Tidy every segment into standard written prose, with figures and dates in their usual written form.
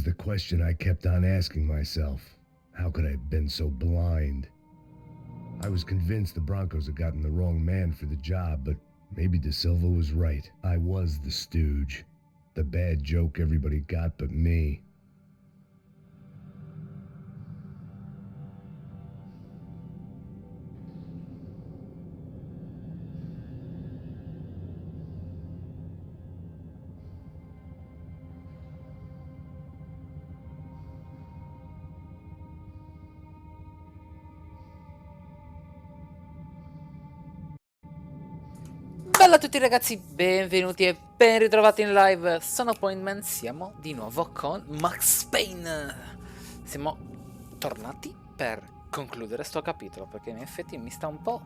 was the question I kept on asking myself. How could I have been so blind? I was convinced the Broncos had gotten the wrong man for the job, but maybe De Silva was right. I was the stooge. The bad joke everybody got but me. Bella a tutti ragazzi, benvenuti e ben ritrovati in live. Sono Appointment, siamo di nuovo con Max Payne. Siamo tornati per concludere sto capitolo, perché in effetti mi sta un po'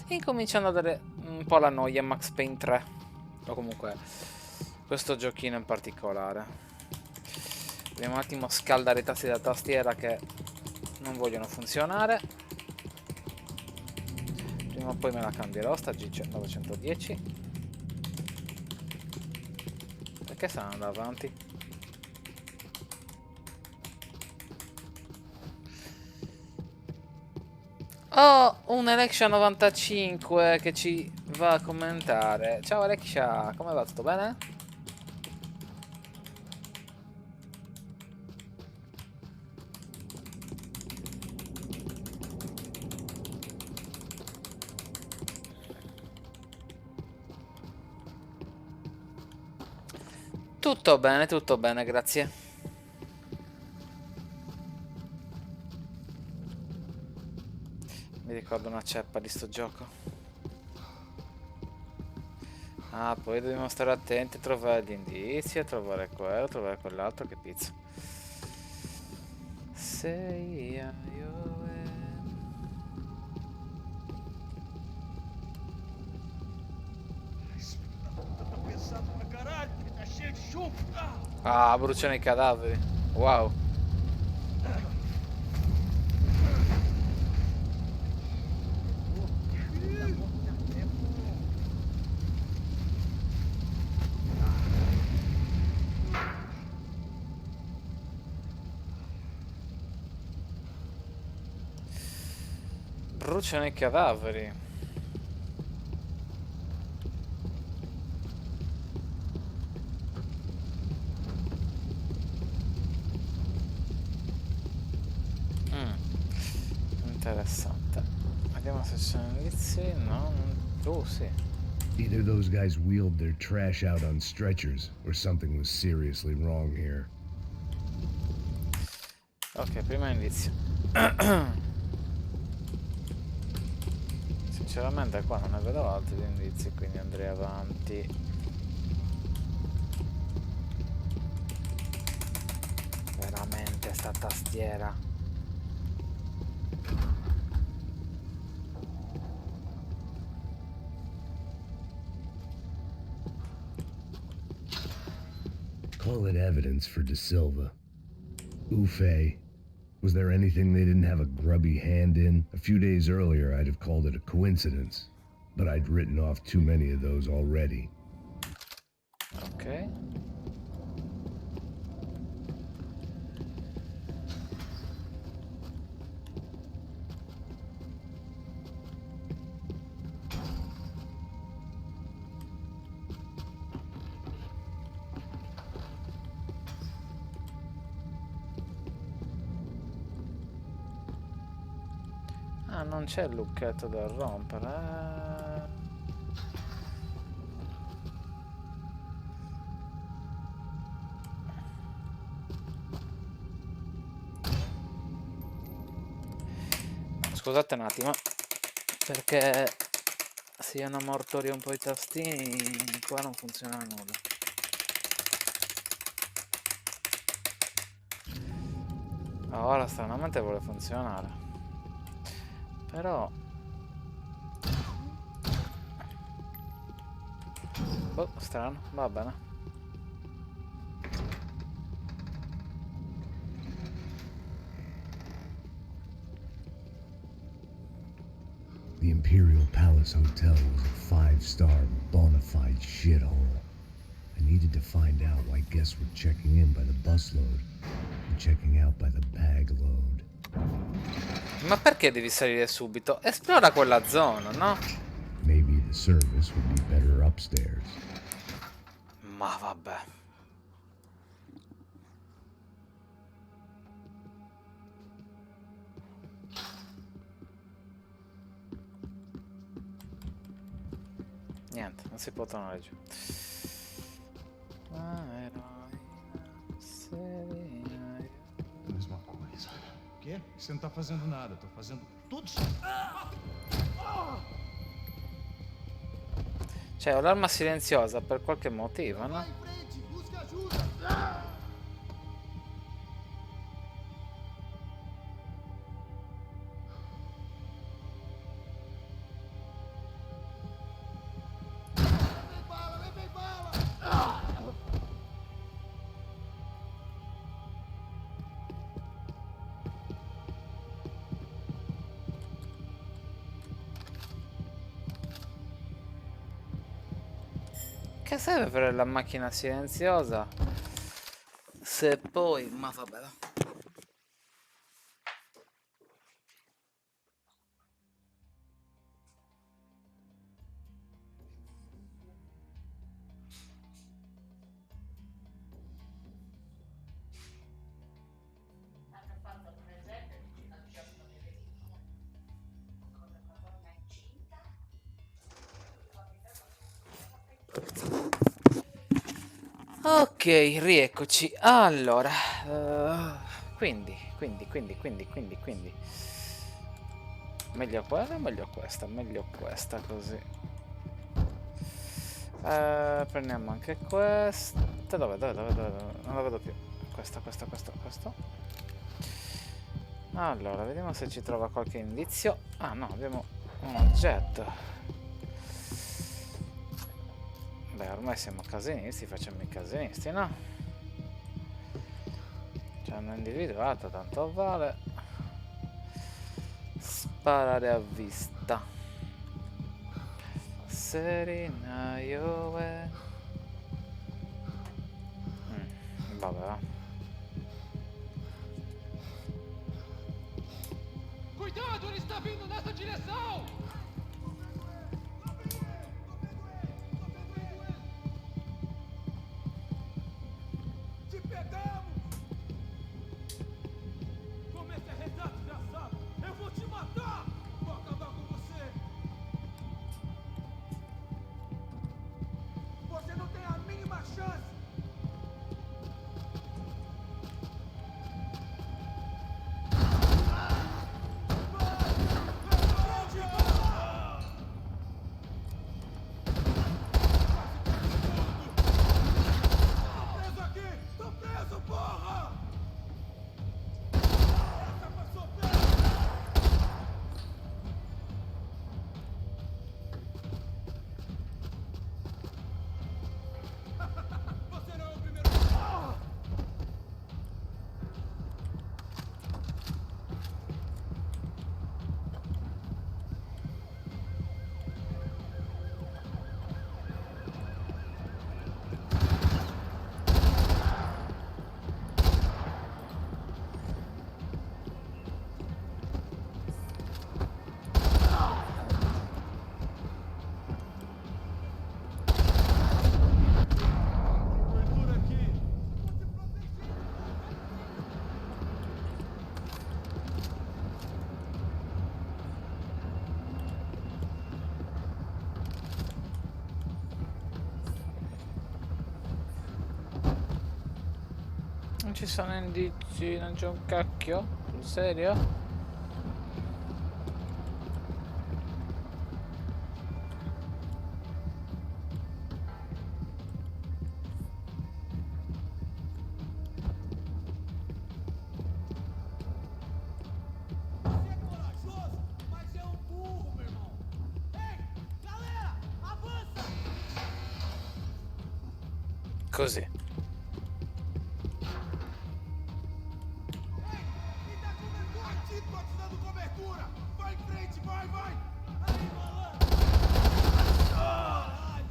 incominciando a dare un po' la noia Max Payne 3. O comunque questo giochino in particolare. Dobbiamo un attimo scaldare i tasti della tastiera che non vogliono funzionare. Prima o poi me la cambierò, sta G910. Perché stanno andando avanti? Oh, un Alexia 95 che ci va a commentare. Ciao Alexia, come va? Tutto bene? Tutto bene, grazie. Mi ricordo una ceppa di sto gioco. Ah, poi dobbiamo stare attenti a trovare gli indizi, a trovare quello, a trovare quell'altro, che pizza. Sei io. Ah, bruciano i cadaveri. Wow. Bruciano i cadaveri. Interessante. Vediamo se c'è indizi. No. Sì. Either those guys wheeled their trash out on stretchers, or something was seriously wrong here. Ok, prima indizio. Sinceramente qua non ne vedo altri indizi, quindi andrei avanti. Veramente sta tastiera. Call it evidence for De Silva. Ufe. Was there anything they didn't have a grubby hand in? A few days earlier, I'd have called it a coincidence, but I'd written off too many of those already. Ok. Ah, non c'è il lucchetto da rompere. Scusate un attimo, perché se io non mortorio un po' i tastini, qua non funziona nulla. Ora stranamente vuole funzionare. Però... oh, strano, va bene. The Imperial Palace Hotel was a 5-star bona fide shithole. I needed to find out why guests were checking in by the busload and checking out by the bag load. Ma perché devi salire subito? Esplora quella zona, no? Maybe the service would be better upstairs. Ma vabbè. Niente, non si può tornare giù. Mesma coisa. O quê? Você não tá fazendo nada, eu tô fazendo tudo. Cioè, ho l'arma silenziosa per qualche motivo, no? Vai em frente, busca ajuda. Levei bala, levei bala. Che serve per la macchina silenziosa? Se poi... Ma vabbè. Ok, rieccoci. Allora, quindi. Meglio quella o meglio questa? Meglio questa così. Prendiamo anche questa. Dove? Non la vedo più. Questa. Allora, vediamo se ci trova qualche indizio. Ah no, abbiamo un oggetto. Beh, ormai siamo casinisti, facciamo i casinisti, no? Ci hanno individuato, tanto vale sparare a vista. Serena Ioe. Vabbè, va. Cuidado, ele está vindo nessa direção. Te pegamos! Comece a rezar, desgraçado! Eu vou te matar! Vou acabar com você! Você não tem a mínima chance! Tô preso aqui! Tô preso, porra! Essa passou perto! Você não é o primeiro. Cobertura aqui. Vou te proteger. Non ci sono indizi, non c'è un cacchio? Sul serio? Você é corajoso, mas é um burro, meu irmão. Ei, galera, avança! Così. Ei, me dá cobertura! Bandido, tô te dando cobertura! Vai em frente, vai, vai! Aí, malandro! Caralho!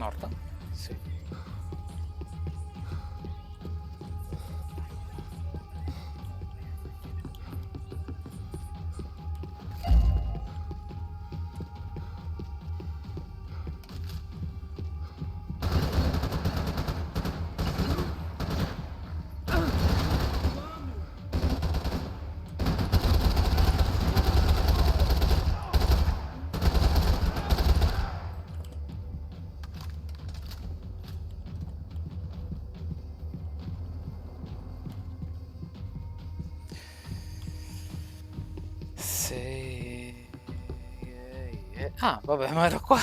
Morta? Sì. Sì. Ah, vabbè, ma ero qua.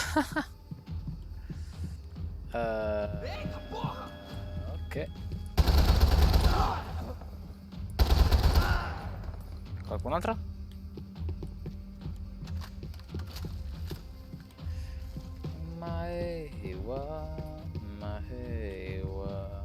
Eita porra! Ok. Qualcun altro? Maewa, maewa.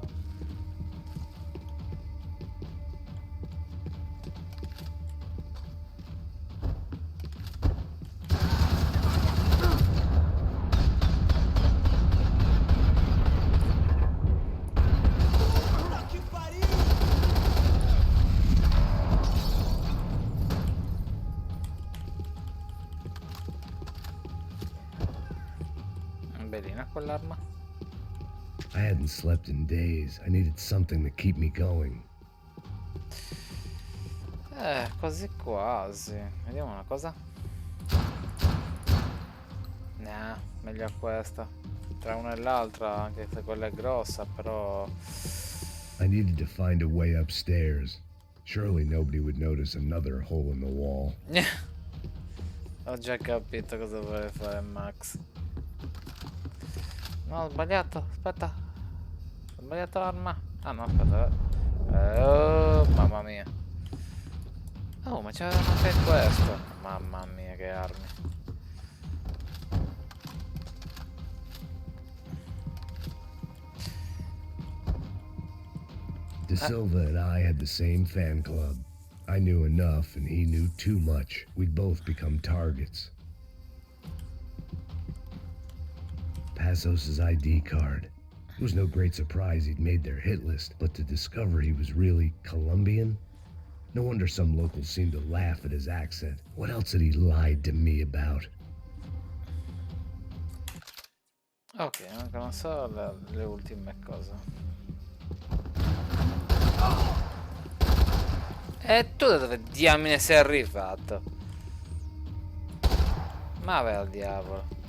Puta que pariu! Bellina quell'arma. I hadn't slept in days. I needed something to keep me going. Quasi quasi. Vediamo una cosa. Nah, meglio questa. Tra una e l'altra, anche se quella è grossa, però... I needed to find a way upstairs. Surely nobody would notice another hole in the wall. Ho già capito cosa vuole fare Max. No, ho sbagliato, aspetta. Ho sbagliato l'arma. Ah no, aspetta. Oh, mamma mia. Oh, ma c'era anche questo. Mamma mia, che armi. De Silva and I had the same fan club. I knew enough and he knew too much. We'd both become targets. Passos' ID card. It was no great surprise he'd made their hit list, but to discover he was really Colombian? No wonder some locals seemed to laugh at his accent. What else had he lied to me about? Ok, mancano solo le ultime cose. E tu da dove diamine sei arrivato? Ma vai al diavolo.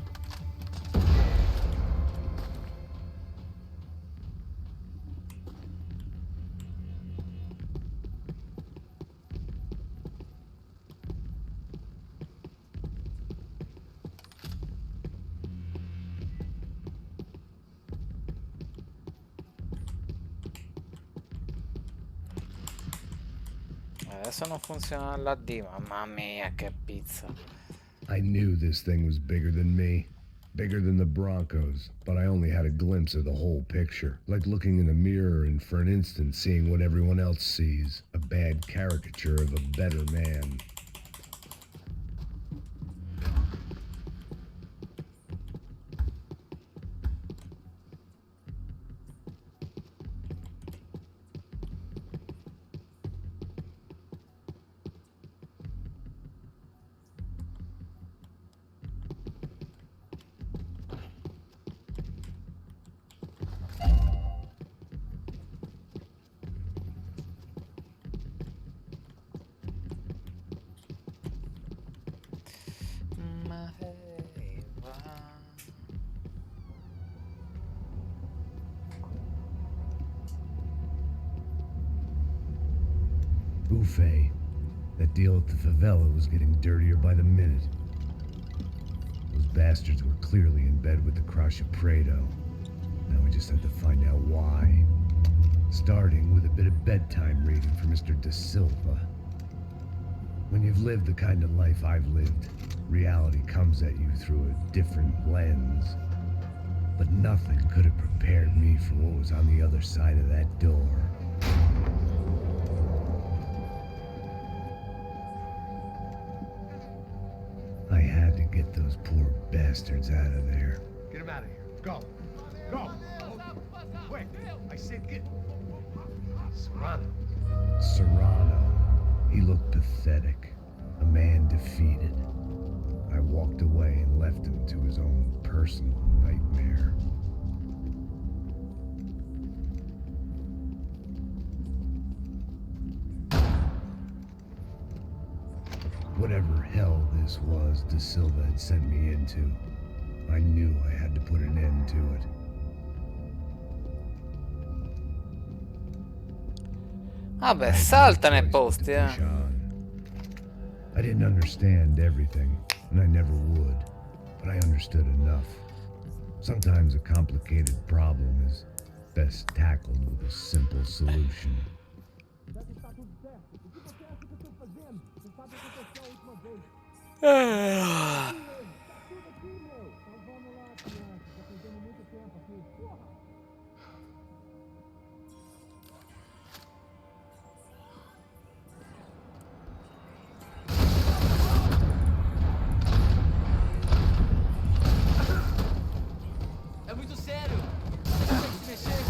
Adesso non funziona la D, mamma mia che pizza. I knew this thing was bigger than me. Bigger than the Broncos, but I only had a glimpse of the whole picture. Like looking in a mirror and for an instant seeing what everyone else sees. A bad caricature of a better man. Buffet. That deal at the favela was getting dirtier by the minute. Those bastards were clearly in bed with the Crusher Prado. Now we just had to find out why. Starting with a bit of bedtime reading for Mr. De Silva. When you've lived the kind of life I've lived, reality comes at you through a different lens. But nothing could have prepared me for what was on the other side of that door. I had to get those poor bastards out of there. Get him out of here. Go. Go. Quick. I said get. Serrano. Serrano. He looked pathetic. A man defeated. I walked away and left him to his own personal nightmare. Whatever hell this was De Silva had sent me into, I knew I had to put an end to it. Vabbè, I had salta no nei choice but posti, to push on. I didn't understand everything, and I never would, but I understood enough. Sometimes a complicated problem is best tackled with a simple solution. É muito sério. Tem que se mexer.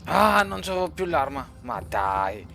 Ah, non c'avevo più l'arma. Ma dai.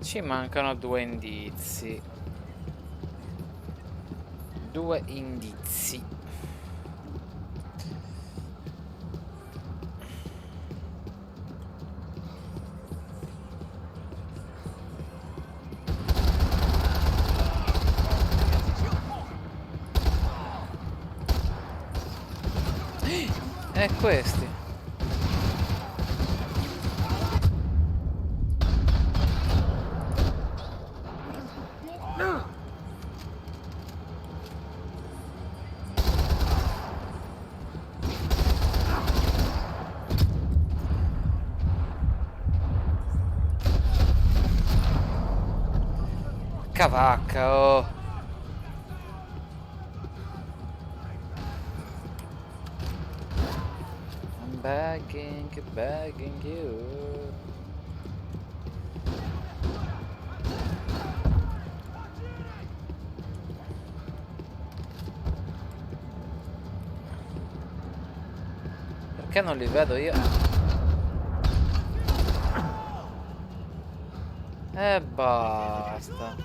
Ci mancano 2 indizi. 2 indizi. E questi. Cavacca, oh. I'm begging you. Perché non li vedo io? E basta.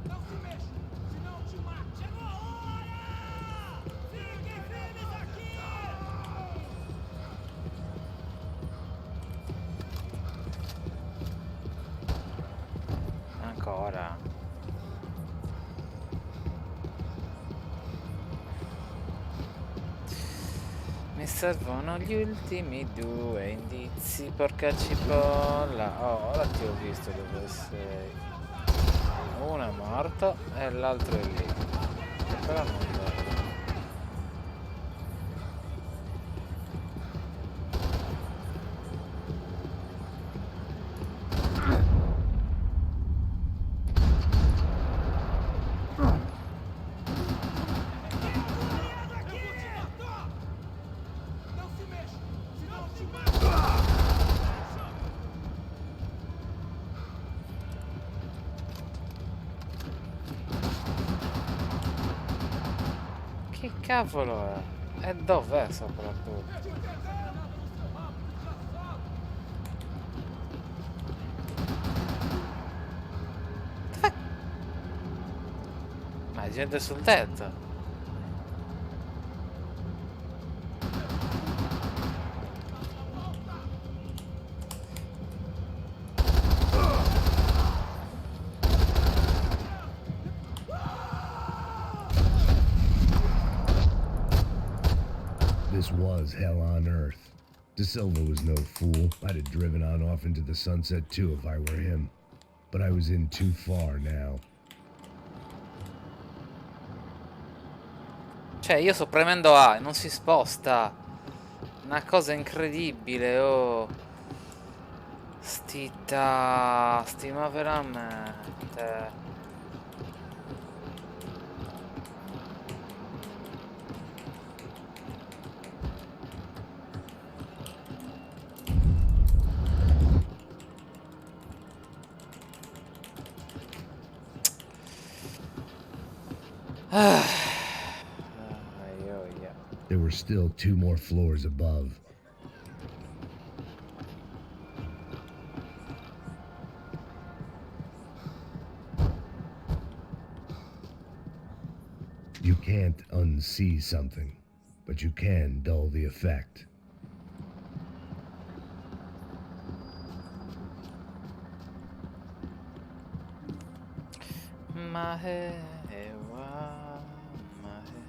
Não se mexe, senão eu te mato. Chegou a hora! Fiquem firmes aqui! Ancora. Mi servono gli ultimi 2 indizi, porca cipolla. Oh, ora ti ho visto dove sei. Uno è morto e l'altro è lì. Però non vedo. Não se mexe, senão eu te mato. Che cavolo è? E dov'è soprattutto? Eu te entendo, seu rabo desgraçado. Ah, gente sul tetto. This was hell on earth. De Silva was no fool. I'd have driven on off into the sunset too if I were him. But I was in too far now. Cioè, io sto premendo A e non si sposta. Una cosa incredibile, oh. Sti tasti, ma veramente. There were still 2 more floors above. You can't unsee something, but you can dull the effect. Mahewa, Mahewa.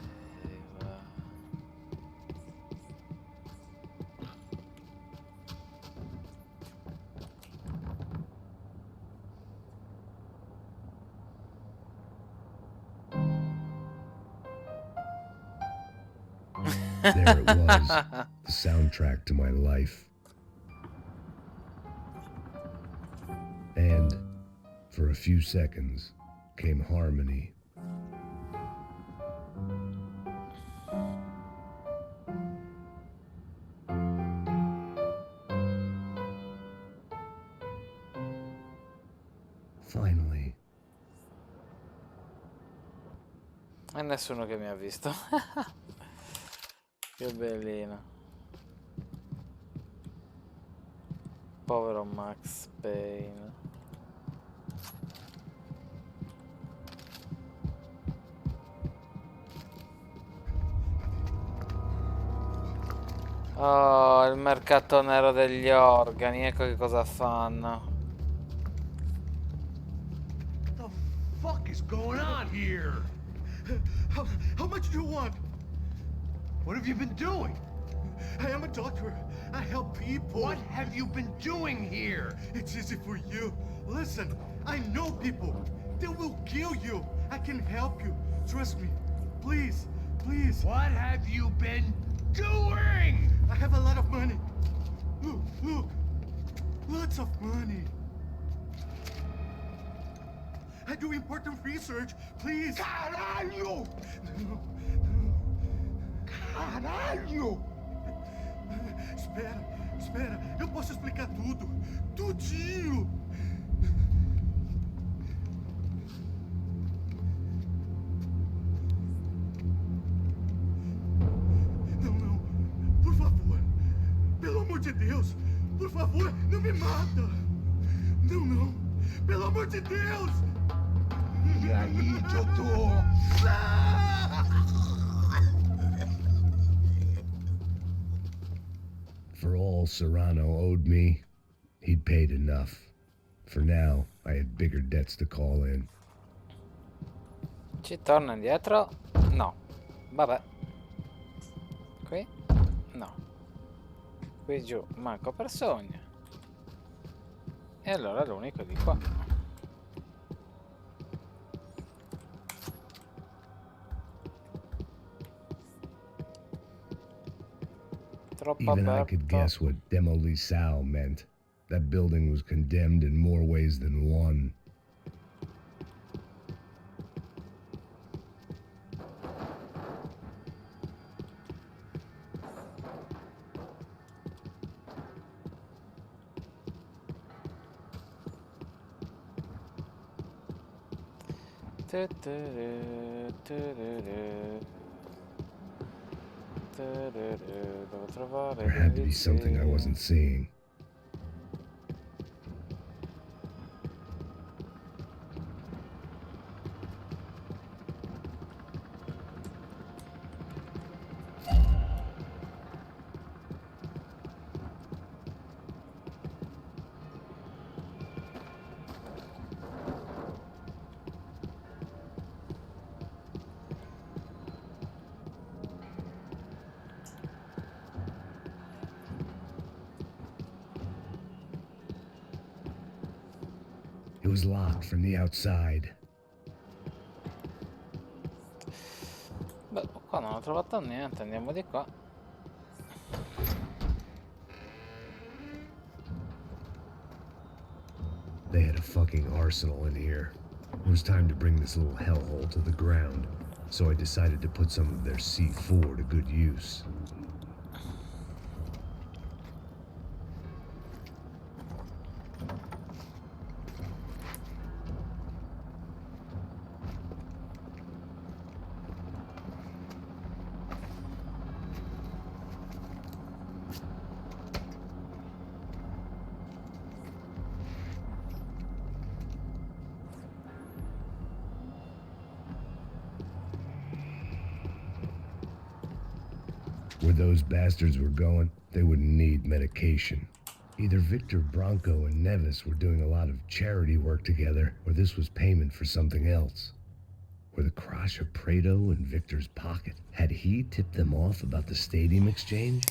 There it was, the soundtrack to my life. And, for a few seconds, came harmony. Finally. E nessuno che mi ha visto. Che bellino. Povero Max Payne. Oh, il mercato nero degli organi, ecco che cosa fanno. What the fuck is going on here? How much do you want? What have you been doing? I am a doctor. I help people. What have you been doing here? It's easy for you. Listen, I know people. They will kill you. I can help you. Trust me. Please, please. What have you been doing? I have a lot of money. Look, look. Lots of money. I do important research. Please. Caralho! No, no. Caralho! Espera, espera. Eu posso explicar tudo. Tudinho. Não, não. Por favor. Pelo amor de Deus. Por favor, não me mata. Não, não. Pelo amor de Deus. E aí, doutor? For all Serrano owed me, he'd paid enough. For now, I had bigger debts to call in. Ci torna indietro? No. Vabbè. Qui? No. Qui giù manco per sogno. E allora l'unico di qua. Troppo Even I could aperto. guess what demolisal meant. That building was condemned in more ways than one. Devo trovare There had to be something I wasn't seeing. It was locked from the outside. Beh, qua non ho trovato niente, andiamo di qua. They had a fucking arsenal in here. It was time to bring this little hellhole to the ground, so I decided to put some of their C4 to good use. Where those bastards were going, they wouldn't need medication. Either Victor Bronco and Nevis were doing a lot of charity work together, or this was payment for something else. Were the crash of Prado in Victor's pocket? Had he tipped them off about the stadium exchange?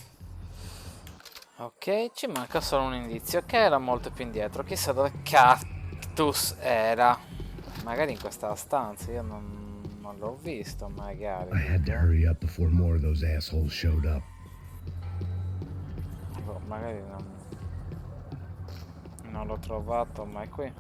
Ok, ci manca solo un indizio che era molto più indietro. Chissà dove cactus era. Magari in questa stanza, io non l'ho visto, magari. I had to hurry up before more of those assholes showed up. Boh, magari non l'ho trovato mai qui.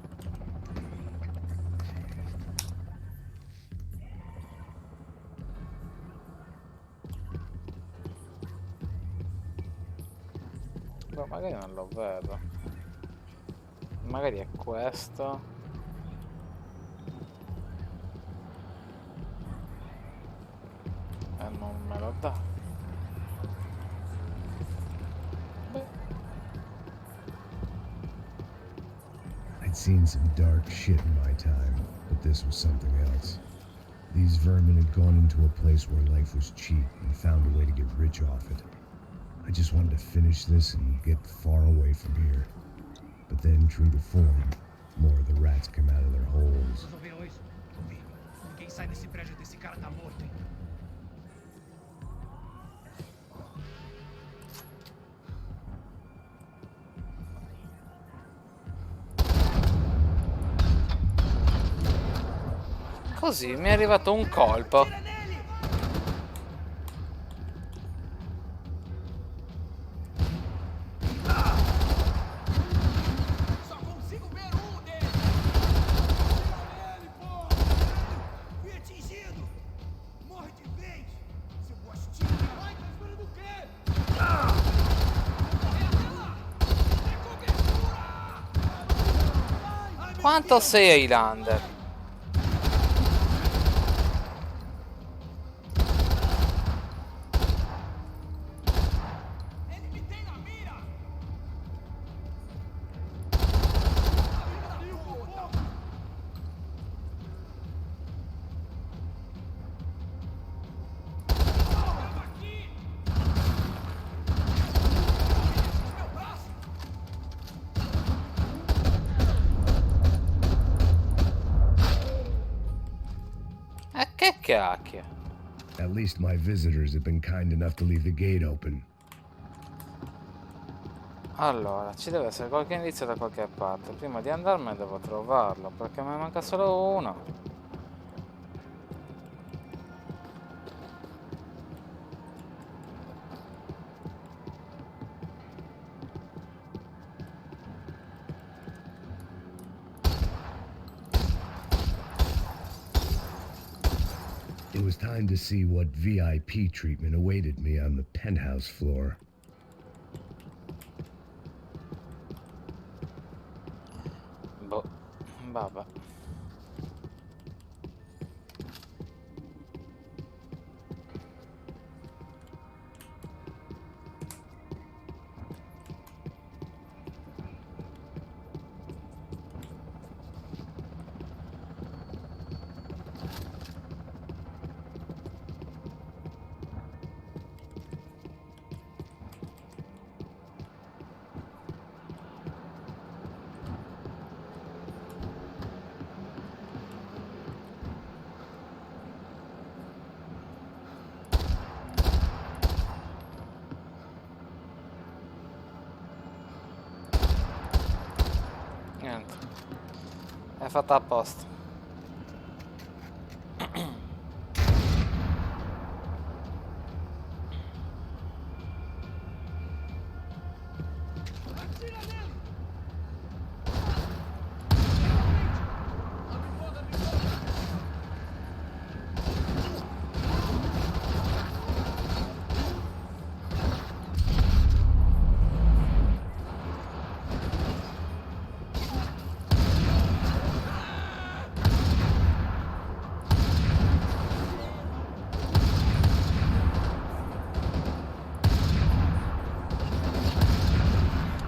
Boh, magari non lo vedo. Magari è questo. E non me lo dà. Beh. I'd seen some dark shit in my time, but this was something else. These vermin had gone into a place where life was cheap and found a way to get rich off it. I just wanted to finish this and get far away from here. But then, true to form, more of the rats came out of their holes. Vocês ouviram isso? Ouvi. Ninguém sai desse prédio desse cara tá morto, hein? Così mi è arrivato un colpo. Só consigo ver um deles! Atira nele, pô! Fui atingido! Morre de vez! Seu gostinho! Ai, tá esperando o quê? Vou correr até lá! Tem cobertura! Ai, meu Quanto Deus! sei Highlander? Ele me tem na mira! Aí, puta! Tava aqui! Meu braço! Che cacchio? At least my visitors have been kind enough to leave the gate open. Allora, ci deve essere qualche indizio da qualche parte. Prima di andarmene devo trovarlo, perché me ne manca solo uno. It was time to see what VIP treatment awaited me on the penthouse floor. Boh, vabbè. È fatta apposta.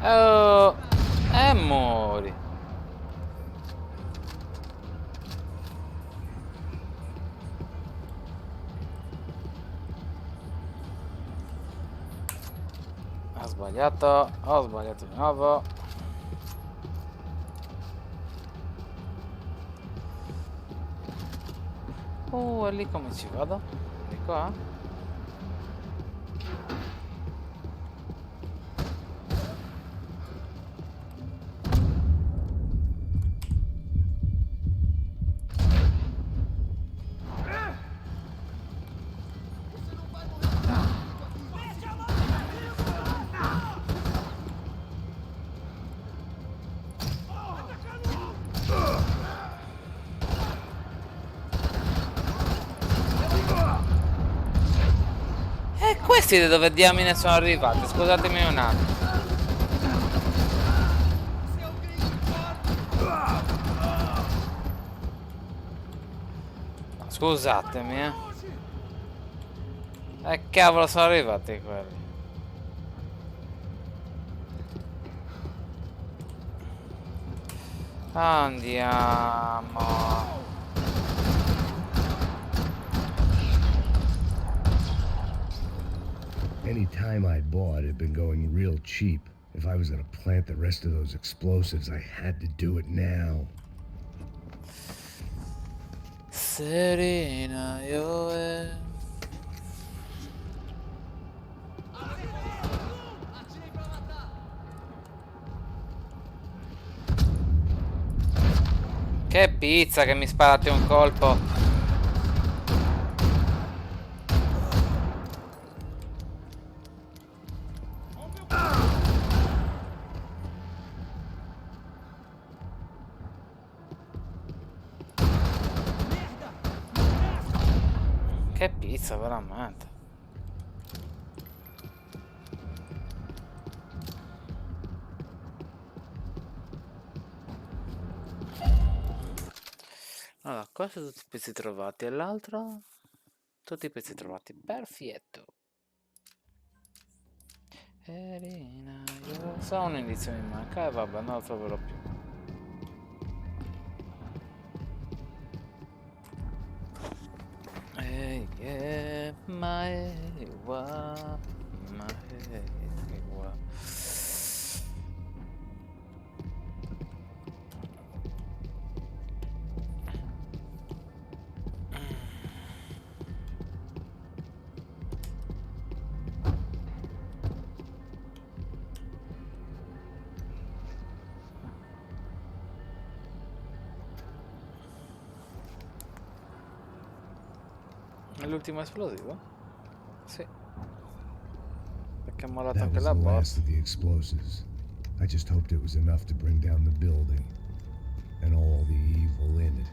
Oh, muori. Ho sbagliato di nuovo. E lì come ci vado? Di qua? E questi da dove diamine sono arrivati? Scusatemi un attimo. Scusatemi, E cavolo sono arrivati quelli? Andiamo. Any time I bought had been going real cheap. If I was gonna plant the rest of those explosives, I had to do it now. Serena, io Che pizza che mi sparate un colpo. Che pizza veramente. Allora, questo tutti i pezzi trovati e l'altro tutti i pezzi trovati. Perfetto. Erina, io so un indizio mi manca e vabbè, non lo troverò più. È l'ultimo esplosivo? Sì. Perché ha mollato That anche was la the last borsa. of the explosives. I just hoped it was enough to bring down the building and all the evil in it.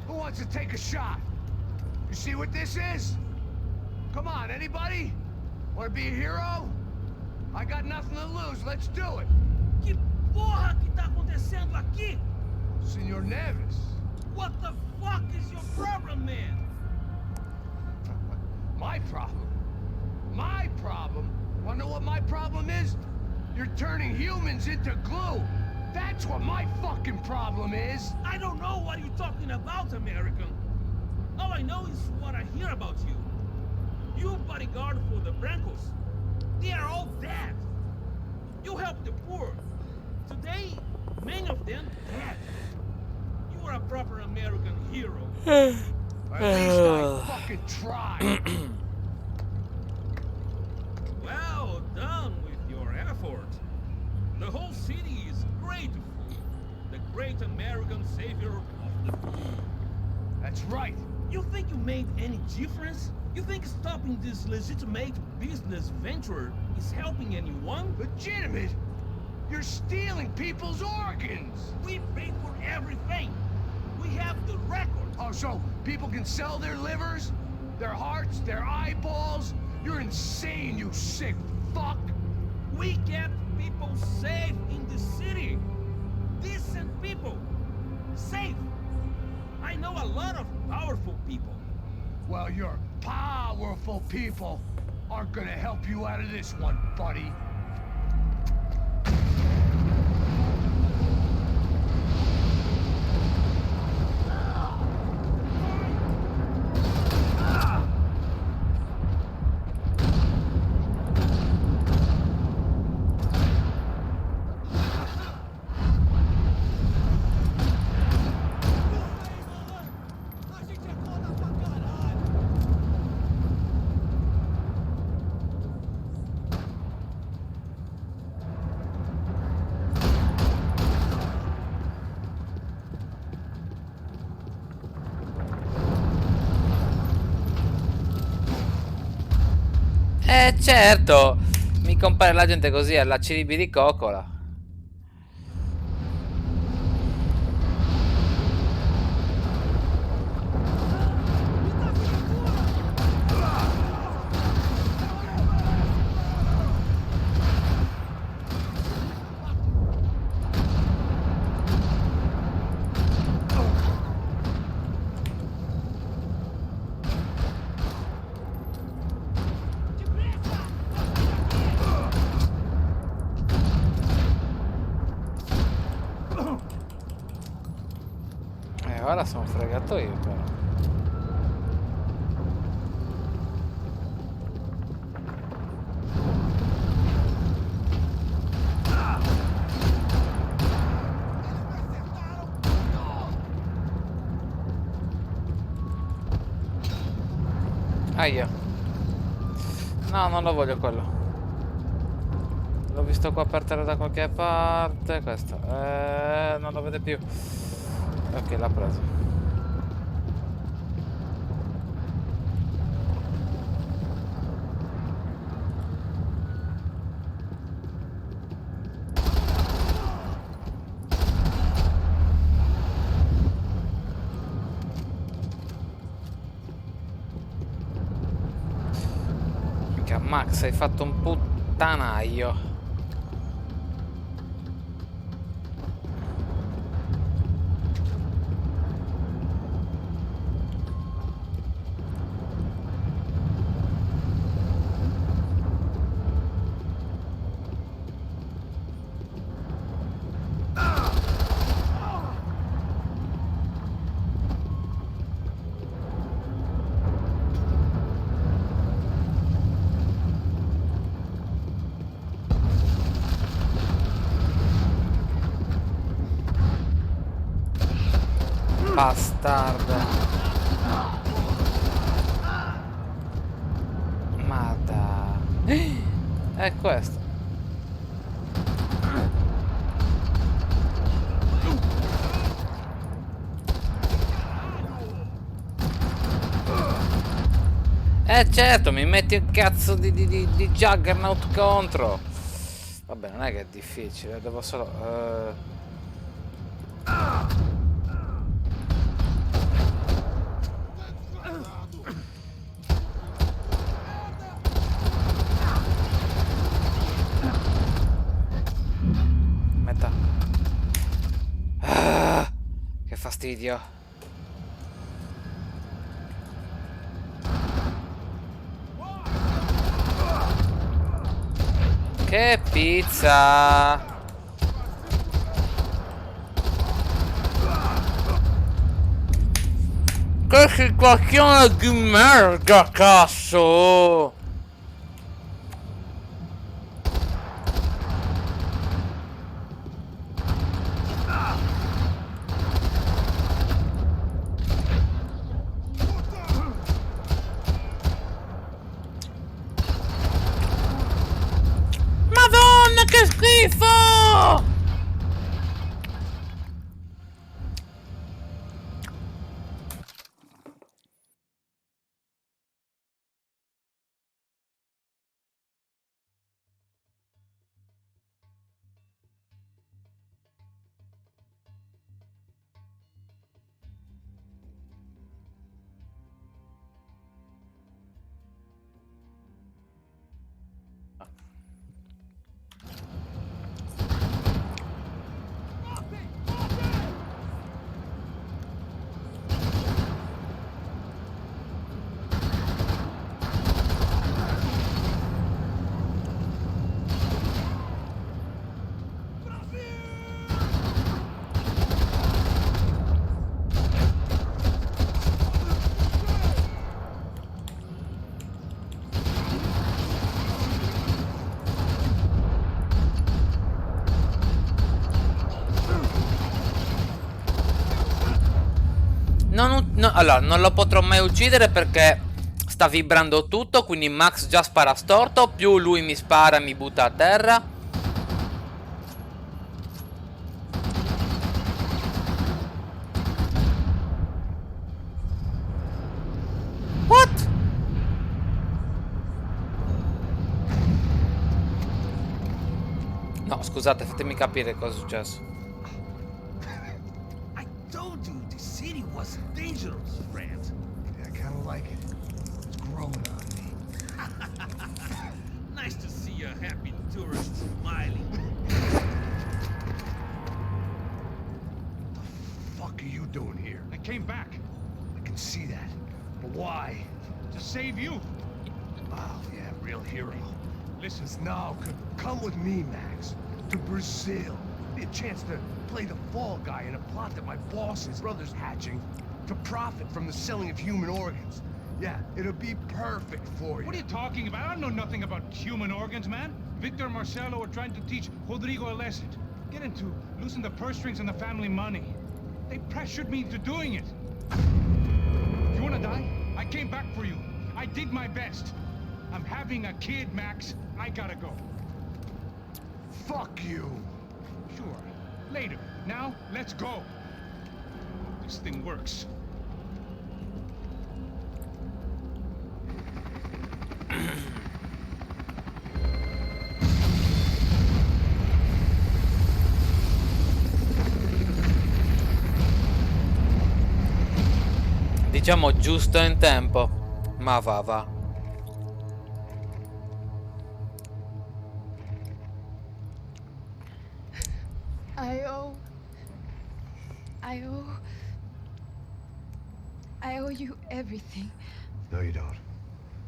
Who wants to take a shot? You see what this is? Come on, anybody? Want to be a hero? I got nothing to lose. Let's do it. Que porra que tá acontecendo aqui? Senor Neves. What the fuck is your problem, man? My problem? My problem? Wanna know what my problem is? You're turning humans into glue. That's what my fucking problem is. I don't know what you're talking about, American. All I know is what I hear about you. You bodyguard for the Brancos. They are all dead. You help the poor. Today, many of them dead. You are a proper American hero. At least I fucking tried. Well done with your grateful. The great American savior of the people. That's right. You think you made any difference? You think stopping this legitimate business venture is helping anyone? Legitimate? You're stealing people's organs! We pay for everything. We have the record. Oh, so people can sell their livers? Their hearts? Their eyeballs? You're insane, you sick fuck! We kept people safe in the city. Decent people. Safe. I know a lot of powerful people. Well, your powerful people aren't gonna help you out of this one, buddy. A gente é foda pra caralho. Certo, mi compare la gente così alla CDB di coccola. Ora sono fregato io però. Aia. No, non lo voglio quello. L'ho visto qua per terra da qualche parte. Questo. Non lo vede più. Ok, l'ha preso. Minchia, Max, hai fatto un puttanaio. Bastardo. Ma dai. È questo. Certo, mi metti un cazzo di Juggernaut contro. Vabbè, non è che è difficile, devo solo... Metà. Che fastidio. Che pizza! Che situazione di merda, cazzo! Madonna, che schifo! Allora, non lo potrò mai uccidere perché sta vibrando tutto, quindi Max già spara storto, più lui mi spara e mi butta a terra. What? No, scusate, fatemi capire cosa è successo. I told you the city was dangerous, friend. I kind of like it. It's growing on me. Nice to see a happy tourist smiling. What the fuck are you doing here? I came back I can see that. But why? to save you. Oh, yeah, real hero. Listen, Now, come with me, Max. To Brazil. Be a chance to play the fall guy in a plot that my boss and his brother's hatching to profit from the selling of human organs. Yeah, it'll be perfect for you. what are you talking about? I know nothing about human organs, man. Victor and Marcelo are trying to teach Rodrigo a lesson. Get him to loosen the purse strings and the family money. They pressured me into doing it. You wanna die? I came back for you. I did my best. I'm having a kid, Max. I gotta go. Fuck you. Sure. Later. Now, let's go. This thing works. Diciamo giusto in tempo. Ma va. I owe you everything. No, you don't.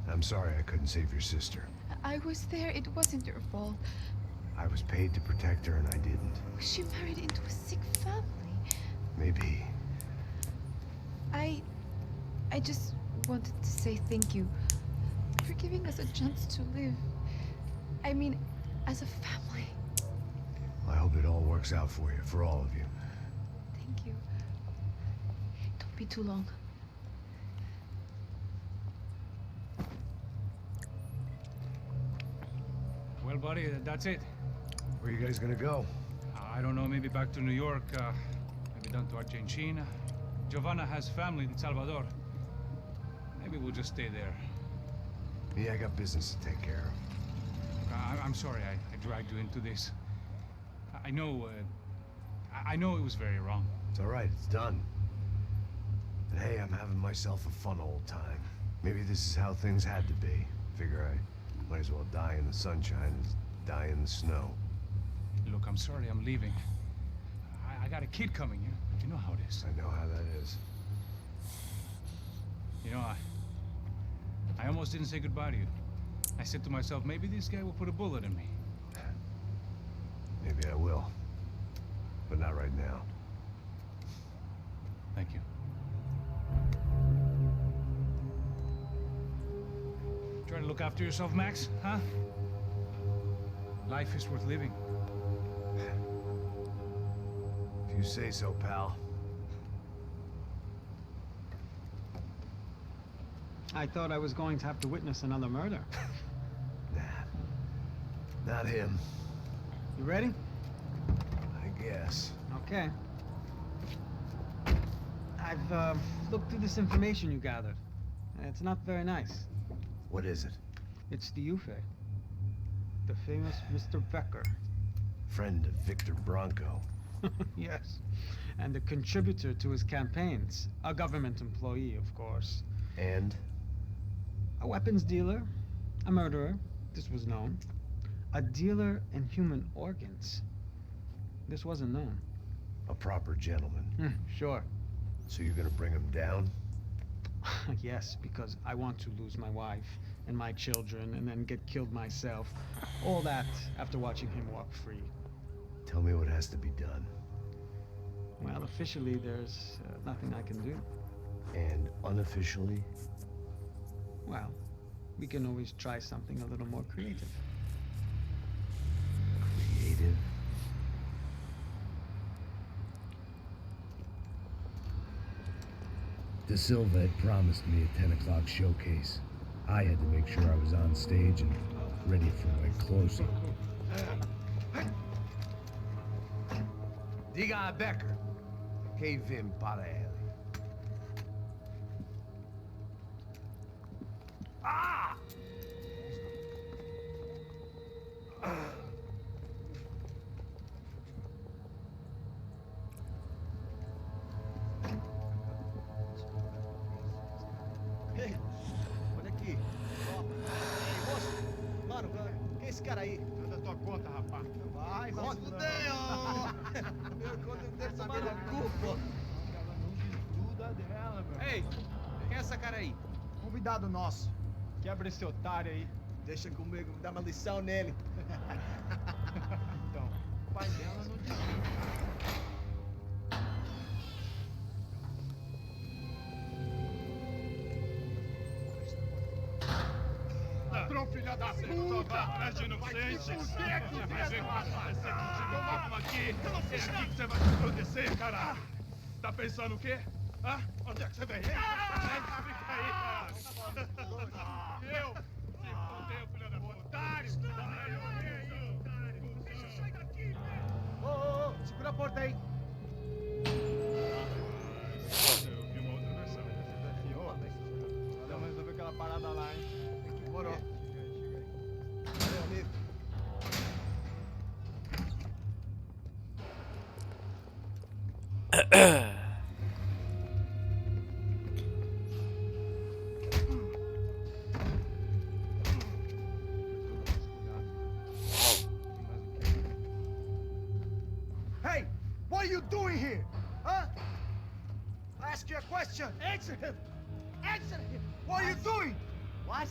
I'm sorry I couldn't save your sister. I was there. It wasn't your fault. I was paid to protect her and I didn't. She married into a sick family. Maybe. I just wanted to say thank you for giving us a chance to live. I mean, as a family. I hope it all works out for you, for all of you. Thank you. Don't be too long. Well, buddy, that's it. Where are you guys gonna go? I don't know, maybe back to New York, maybe down to Argentina. Giovanna has family in Salvador. Maybe we'll just stay there. Yeah, I got business to take care of. I'm sorry I dragged you into this. I know it was very wrong. It's all right, it's done. And hey, I'm having myself a fun old time. Maybe this is how things had to be. Figure I might as well die in the sunshine as die in the snow. Look, I'm sorry I'm leaving. I got a kid coming, you know how it is. I know how that is. You know, I almost didn't say goodbye to you. I said to myself, maybe this guy will put a bullet in me. Maybe I will. But not right now. Thank you. Try to look after yourself, Max, huh? Life is worth living. If you say so, pal. I thought I was going to have to witness another murder. Nah. Not him. You ready? I guess. Okay. I've looked through this information you gathered. It's not very nice. What is it? It's the Ufe. The famous Mr. Becker. Friend of Victor Bronco. Yes. And a contributor to his campaigns. A government employee, of course. And? A weapons dealer. A murderer. This was known. A dealer in human organs. This wasn't known. A proper gentleman. Sure. So you're gonna bring him down? Yes, because I want to lose my wife and my children and then get killed myself. All that after watching him walk free. Tell me what has to be done. Well, officially, there's nothing I can do. And unofficially? Well, we can always try something a little more creative. Creative? De Silva had promised me a 10 o'clock showcase. I had to make sure I was on stage and ready for my close-up. Diga a Becker que vim para ele. Ah! Ei, olha aqui. Ó. Ei, moço. Mano, quem é esse cara aí? É da tua conta, rapaz. Vai se fuder, ó. Meu conta deve saber da culpa. Tudo dela, meu. Ei, quem é essa cara aí? Convidado nosso. Quebra esse otário aí. Deixa comigo, dá uma lição nele. Então, o pai dela não diz. Ladrão, filha da puta! Atrás de inocente! Vai ver como vai ser contigo mesmo aqui! É aqui que você vai se proteger, caralho! Tá pensando o quê? Hã? Onde é que você vem? Fica aí, cara! Eu? Se fodeu, filha da puta! Otário! Sai daqui! Ô, segura a porta aí. Eu vi uma outra versão. Vamos resolver aquela parada lá, hein? Demorou. Valeu, amigo. Hey, what are you doing here? Huh? I ask you a question. Answer him. Answer him. What are you doing? What?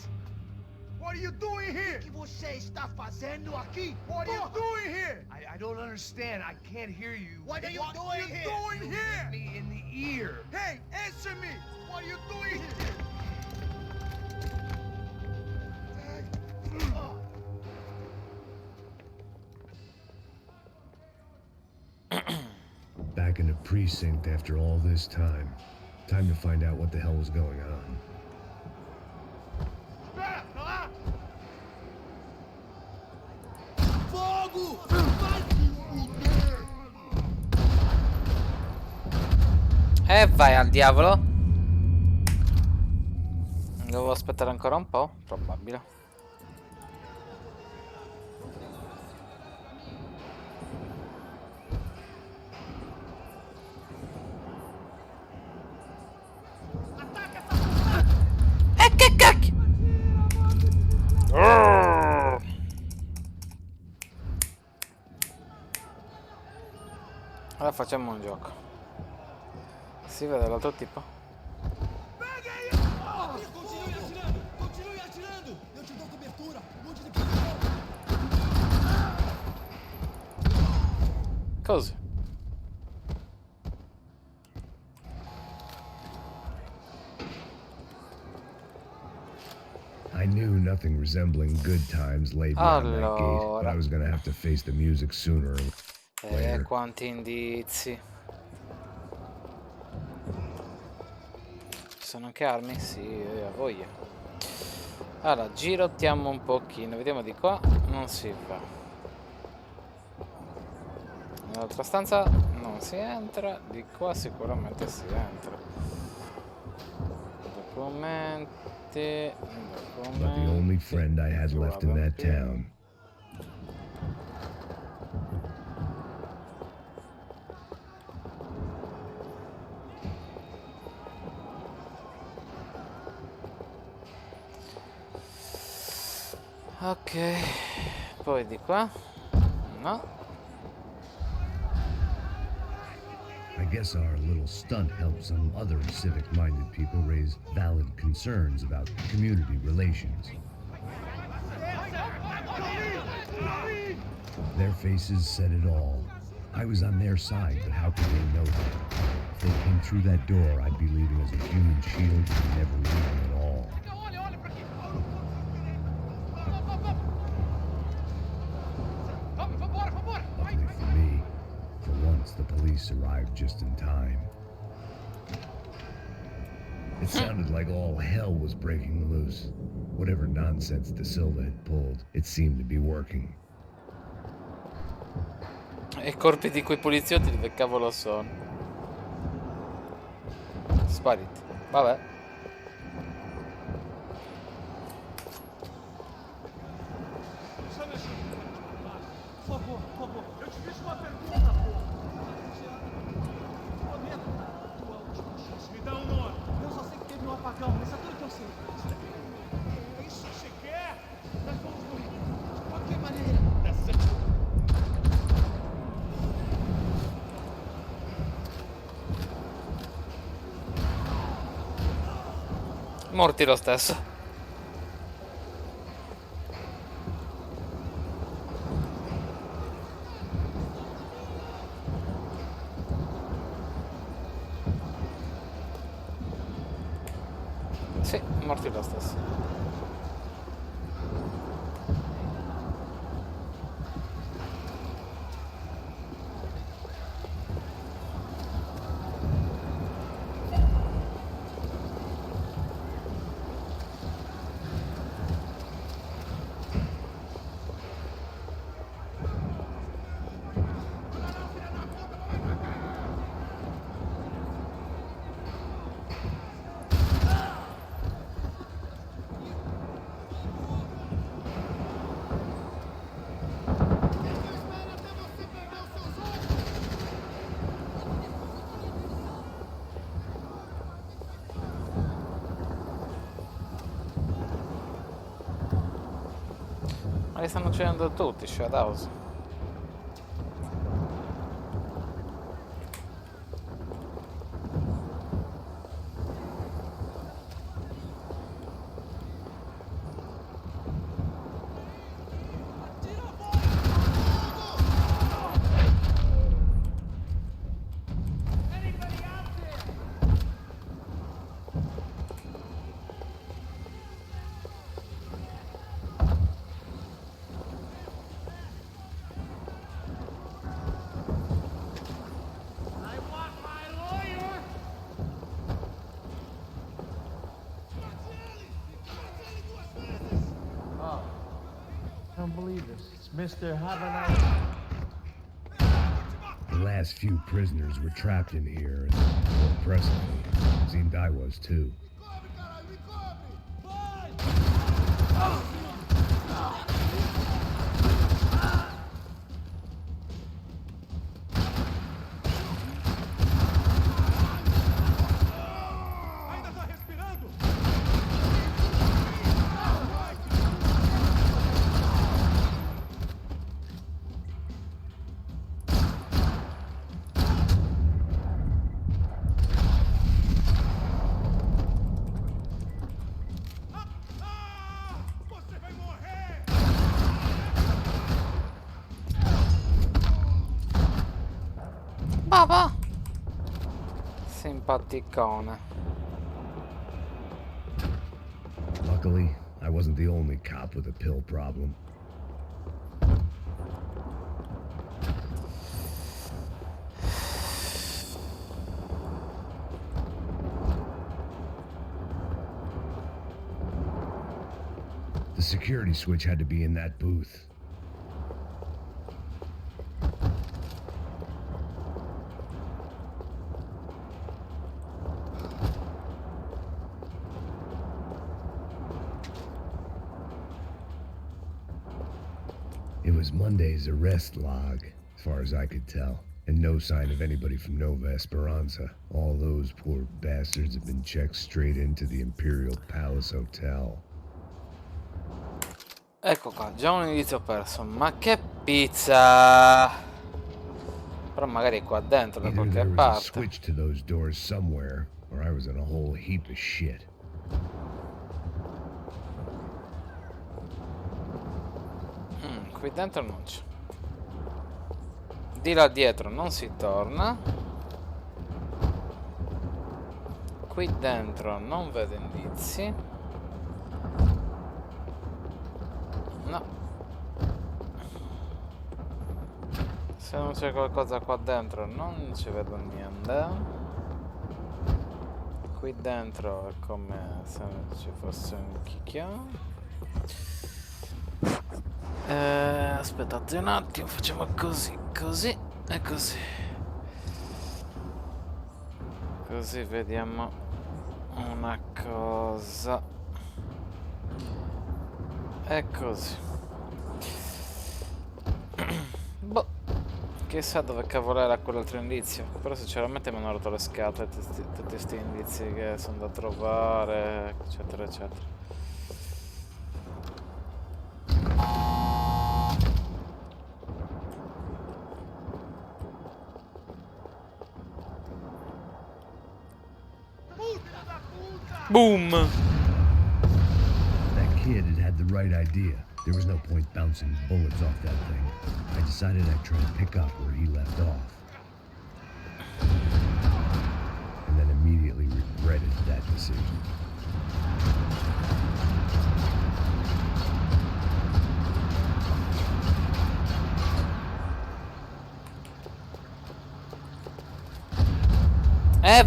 What are you doing here? O que você está fazendo aqui? What are you doing here? I don't understand. I can't hear you. What are you doing here? You hit me in the ear. Hey, answer me. What are you doing here? Back in the precinct after all this time. Time to find out what the hell was going on. Fogo! Vai al diavolo. Devo aspettare ancora un po', probabile. Che cacchio! Allora facciamo un gioco. Si vede l'altro tipo. Continue atirando! Continue atirando! Eu te dou cobertura! Mude de posição! Così. I knew nothing resembling good times lay beyond that gate, but I was gonna have to face the music sooner or later. Quanti indizi. Ci sono anche armi? Sì, ho voglia. Allora, girottiamo un pochino. Vediamo di qua. Non si fa. Nell'altra stanza non si entra. Di qua sicuramente si entra. Documenti. But the only friend I had left in that town. Ok, poi di qua? No. I guess our little stunt helped some other civic-minded people raise valid concerns about community relations. Their faces said it all. I was on their side, but how could they know that? If they came through that door, I'd be leaving as a human shield and never leaving at all. Luckily for me, for once the police arrived just in time. It sounded like all hell was breaking loose. Whatever nonsense De Silva had pulled, it seemed to be working. E corpi di quei poliziotti dove cavolo sono? Spariti. Vabbè. Por favor, eu te fiz uma pergunta, pô. Prometo, tua última chance. Me dá um nome. Eu só sei que teve um apagão, isso é tudo que eu sei. É isso que você quer? Nós vamos morrer. De qualquer maneira. Tá certo. Morti lo stesso. Sì, morti lo stesso. Ma li stanno uccidendo tutti, Shadow's. I don't believe this. It's Mr. Have a nice... The last few prisoners were trapped in here, and more impressively, it seemed I was too. Ainda tá respirando? Você vai morrer! Baba! Simpaticone. Luckily, I wasn't the only cop with a pill problem. The security switch had to be in that booth. It was Monday's arrest log, as far as I could tell, and no sign of anybody from Nova Esperanza. All those poor bastards have been checked straight into the Imperial Palace Hotel. Ecco qua, già un inizio perso. Ma che pizza! Però magari qua dentro da Either qualche there was a parte. switch to those doors somewhere, or I was in a whole heap of shit. Qui dentro non c'è. Di là dietro non si torna. Qui dentro non vedo indizi. No. Se non c'è qualcosa qua dentro non ci vedo niente. qui dentro è come se ci fosse un chicchio. Aspettate un attimo, facciamo così, così e così. Così vediamo una cosa. E così. Boh. Chissà dove cavolo era quell'altro indizio. Però sinceramente mi hanno rotto le scatole tutti questi indizi che sono da trovare, eccetera eccetera. Boom! That kid had the right idea. There was no point bouncing bullets off that thing. I decided I'd try to pick up where he left off. And then immediately regretted that decision.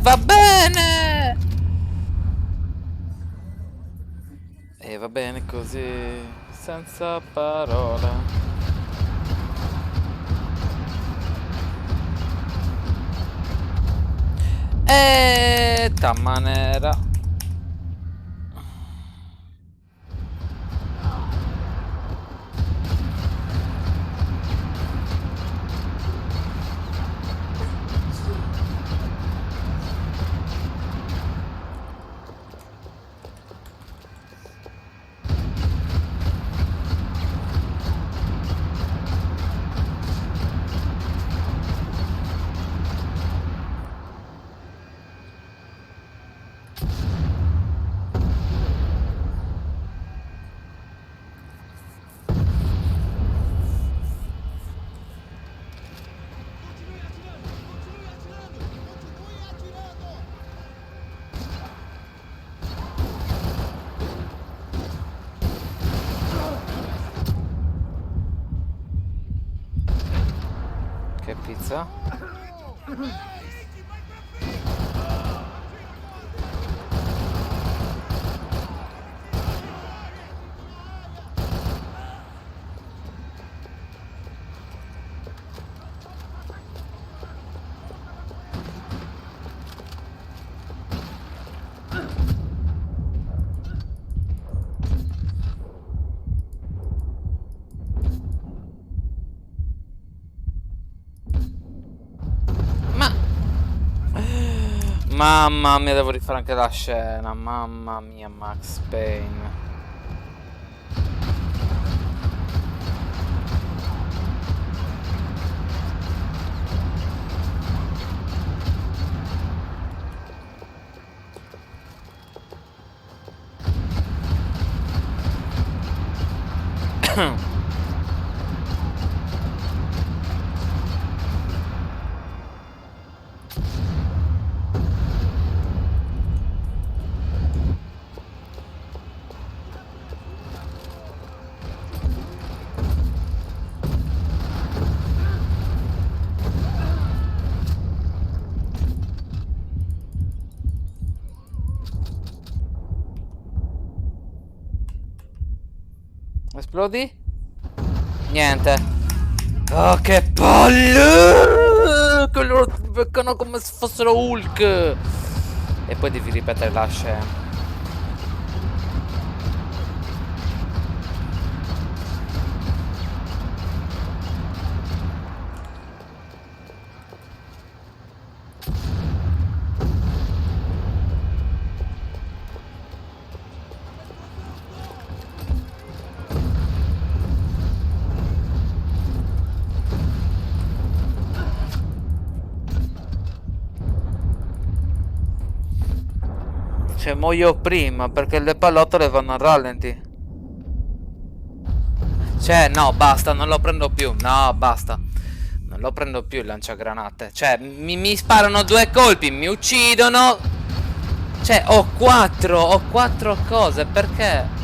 Va bene! E va bene così, senza parole. E ta manera. Che pizza? Mamma mia, devo rifare anche la scena. Mamma mia, Max Payne. Esplodi? Niente. Oh, che palle! Che loro ti beccano come se fossero Hulk. E poi devi ripetere la scena. Cioè, muoio prima perché le pallottole vanno a rallenti. Cioè, no, basta, non lo prendo più. No, basta. Non lo prendo più il lanciagranate. Cioè, mi sparano 2 colpi, mi uccidono. Cioè, ho 4 cose, perché?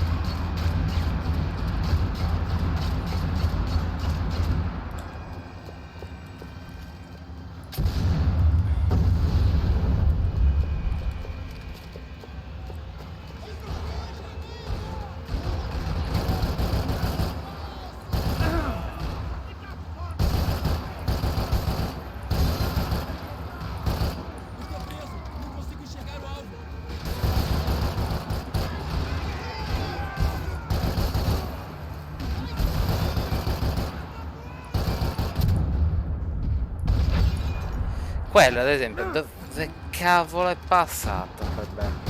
quello ad esempio, dove cavolo è passato quel bello?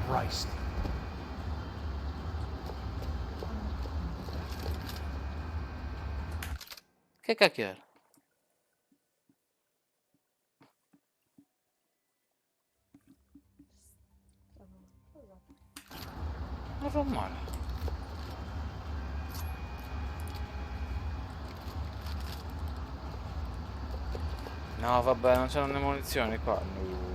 Christ. Che cacchio era? Un rumore. No, vabbè, non c'erano le munizioni qua. No.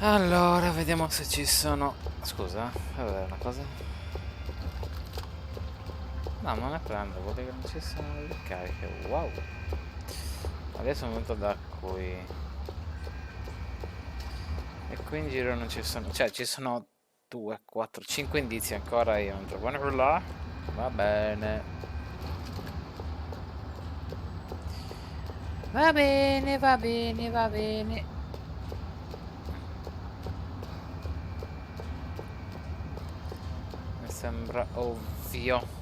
Allora, vediamo se ci sono... Scusa, vabbè, una cosa... No, non ne prendo, vuol dire che non ci sono le cariche, wow! Adesso sono venuto da qui. E qui in giro non ci sono... Cioè, ci sono 2, 4, 5 indizi ancora, io non trovo neanche là. Va bene. Va bene, va bene, va bene. Mi sembra ovvio.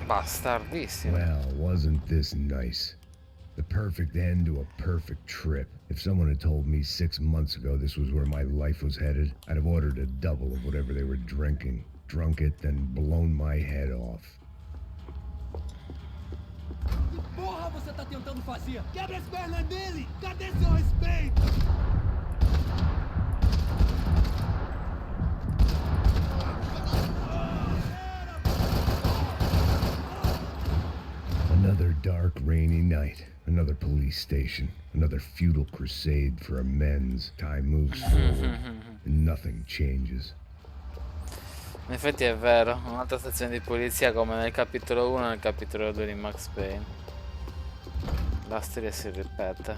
Bastardissimo. Well, wasn't this nice? The perfect end to a perfect trip. If someone had told me 6 months ago this was where my life was headed, I'd have ordered a double of whatever they were drinking, drunk it, then blown my head off. Que porra você tá tentando fazer? Quebra as pernas dele! Cadê seu respeito? Another dark, rainy night. Another police station. Another futile crusade for amends. Time moves forward, and nothing changes. In effetti è vero, un'altra stazione di polizia come nel capitolo 1 e nel capitolo 2 di Max Payne. La storia si ripete.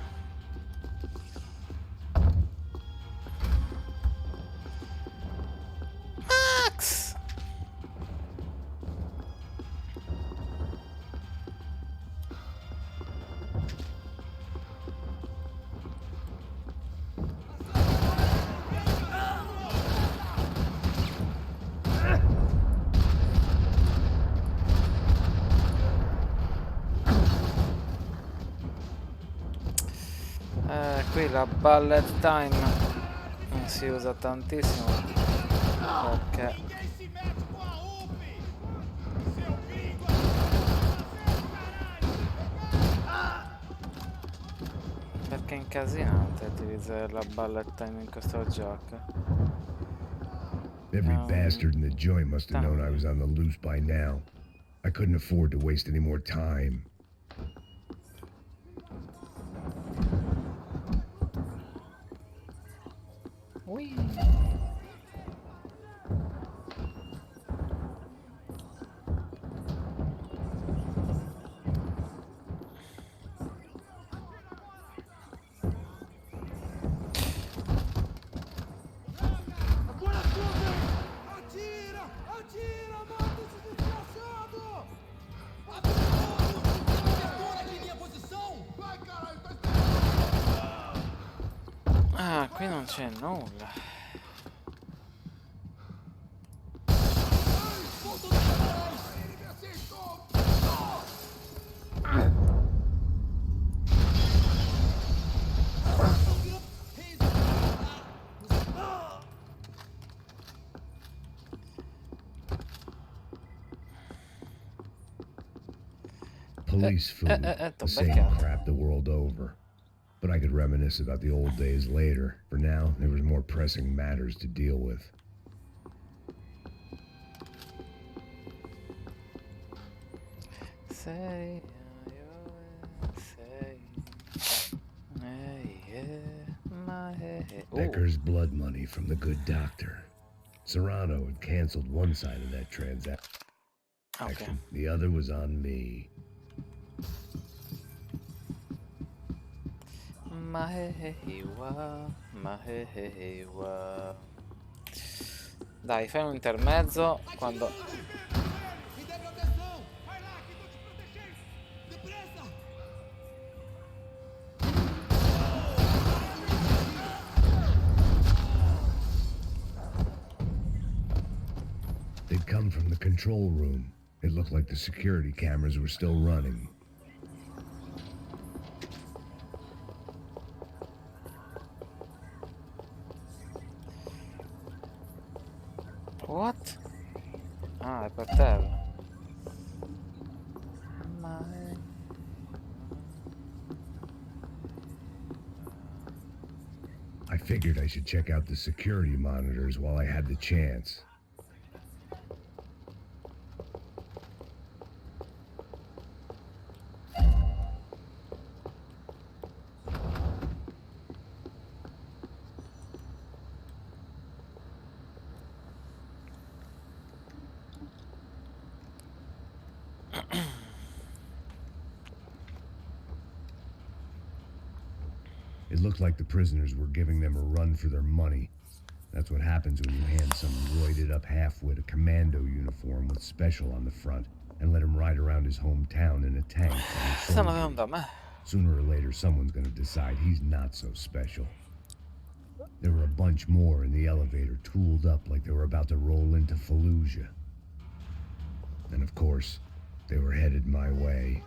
Max! Qui la bullet time non si usa tantissimo perché Ninguém se mete com a UP! Seu gringo! perché è incasinante utilizzare la bullet time in questo gioco. Every bastard in the joint must have known I was on the loose by now. I couldn't afford to waste any more time. Ui. Agora tudo! Atira! Atira! Mata esse desgraçado! Atira tudo! Abertura aqui minha posição! Vai, caralho! Tá esperando! Ah, qui non c'è nulla. Volta do caralho! Ele me acertou! Police food. The same crap the world over. But I could reminisce about the old days later. For now, there was more pressing matters to deal with. Sei, Becker's blood money from the good doctor. Serrano had canceled one side of that transaction. Ok. The other was on me. Dai, fai un intermezzo quando... Me dê proteção! Vai lá, que tô te protegendo! Depressa! They'd come from the control room. It looked like the security cameras were still running. What? Ah, è per terra. I figured I should check out the security monitors while I had the chance. It looked like the prisoners were giving them a run for their money. That's what happens when you hand some roided-up halfwit a commando uniform with special on the front and let him ride around his hometown in a tank. Sooner or later, someone's gonna decide he's not so special. There were a bunch more in the elevator, tooled up like they were about to roll into Fallujah. And of course, they were headed my way.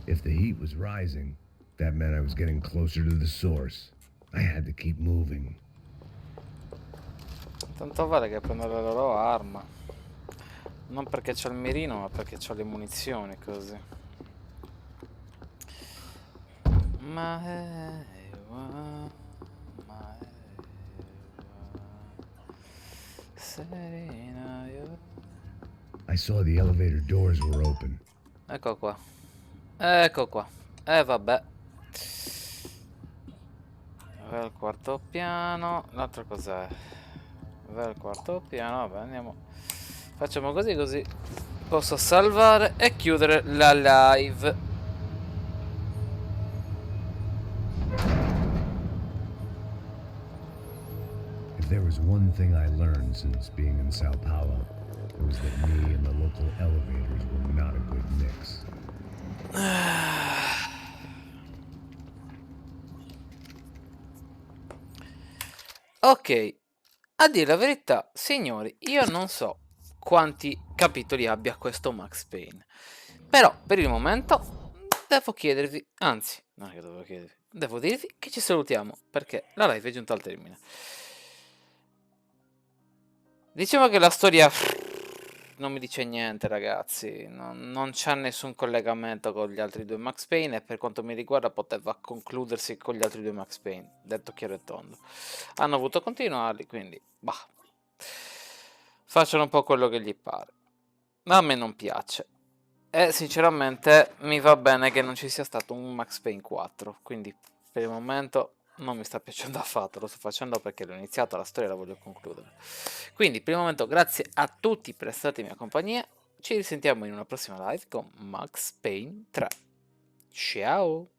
If the heat was rising, that meant I was getting closer to the source. I had to keep moving. Tanto vale che prendo la loro arma. Non perché c'ho il mirino, ma perché c'ho le munizioni, così. I saw the elevator doors were open. Ecco qua. Ecco qua. Vabbè. Va al quarto piano. L'altro cos'è? Va al quarto piano. Vabbè, andiamo. Facciamo così, così posso salvare e chiudere la live. If there was one thing I learned since being in Sao Paulo, it was that me and the local elevators were not a good mix. Ok, A dire la verità, signori, io non so quanti capitoli abbia questo Max Payne, però per il momento devo chiedervi, anzi, non è che devo chiedervi, devo dirvi che ci salutiamo perché la live è giunta al termine. Diciamo che la storia non mi dice niente, ragazzi, non c'è nessun collegamento con gli altri due Max Payne e per quanto mi riguarda poteva concludersi con gli altri due Max Payne, detto chiaro e tondo. Hanno avuto continuarli, quindi bah, facciano un po' quello che gli pare. Ma a me non piace. E sinceramente mi va bene che non ci sia stato un Max Payne 4, quindi per il momento non mi sta piacendo affatto, lo sto facendo perché l'ho iniziato, la storia la voglio concludere. Quindi per il momento grazie a tutti per essere stati in mia compagnia, ci risentiamo in una prossima live con Max Payne 3. Ciao!